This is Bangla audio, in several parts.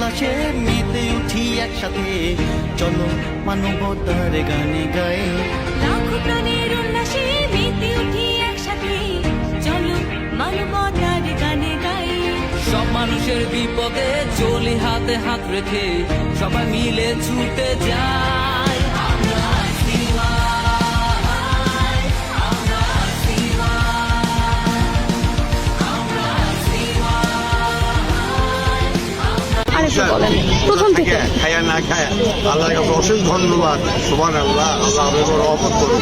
উল্লাসে মেতে উঠি একসাথে, চলো মানবতার গানে গায়ে। লাখো প্রাণের উল্লাসে মেতে উঠি একসাথে, চলো মানবতার গানে গাই। সব মানুষের বিপদে চলি হাতে হাত রেখে, সবাই মিলে ছুটে যায়। আমরা সিওয়াই, আমরা সিওয়াই, আমরা সিওয়াই। আরেকটু বলেন প্রথম থেকে। খায়া না খায়া আল্লাহর কাছে অশেষ ধন্যবাদ। সুবহানাল্লাহ, আল্লাহ আমাদের রহমত করুন।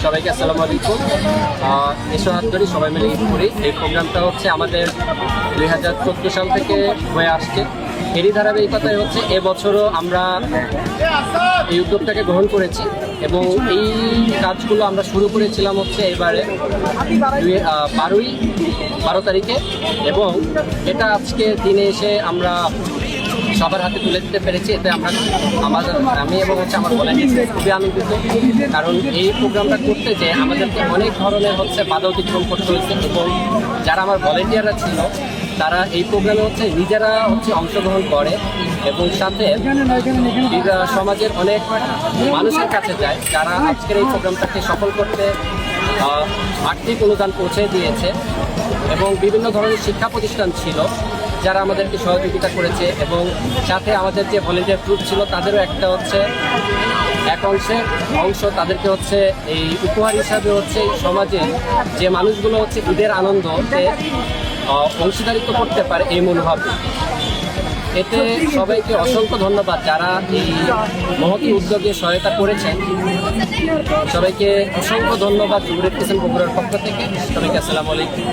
সবাইকে আসসালামু আলাইকুম। এসো হাত ধরি সবাই মিলে ঈদ করি। এই প্রোগ্রামটা হচ্ছে আমাদের 2014 সাল থেকে হয়ে আসছে। এরই ধারাবাহিকতায় হচ্ছে এবছরও আমরা এই উদ্যোগটাকে গ্রহণ করেছি এবং এই কাজগুলো আমরা শুরু করেছিলাম হচ্ছে এবারে 12 তারিখে, এবং এটা আজকে দিনে এসে আমরা সবার হাতে তুলে দিতে পেরেছি। এতে আমি এবং হচ্ছে আমার ভলান্টিয়ার খুবই আনন্দিত, কারণ এই প্রোগ্রামটা করতে যে আমাদেরকে অনেক ধরনের হচ্ছে বাধা অতিক্রম করতে হয়েছে, এবং যারা আমার ভলান্টিয়াররা ছিল তারা এই প্রোগ্রামে হচ্ছে নিজেরা হচ্ছে অংশগ্রহণ করে এবং সাথে সমাজের অনেক মানুষের কাছে যায়, যারা আজকের এই প্রোগ্রামটাকে সফল করতে আর্থিক অনুদান পৌঁছে দিয়েছে। এবং বিভিন্ন ধরনের শিক্ষা প্রতিষ্ঠান ছিল যারা আমাদেরকে সহযোগিতা করেছে, এবং সাথে আমাদের যে ভলেন্টিয়ার গ্রুপ ছিল তাদেরও একটা হচ্ছে এক অংশ তাদেরকে হচ্ছে এই উপহার হিসাবে হচ্ছে সমাজে যে মানুষগুলো হচ্ছে ঈদের আনন্দতে অংশীদারিত্ব করতে পারে এই মনোভাব। এতে সবাইকে অসংখ্য ধন্যবাদ যারা এই মহতী উদ্যোগে সহায়তা করেছেন। সবাইকে অসংখ্য ধন্যবাদ যুবরেড কিষাণ বগুড়ার পক্ষ থেকে। সবাইকে আসসালামু আলাইকুম।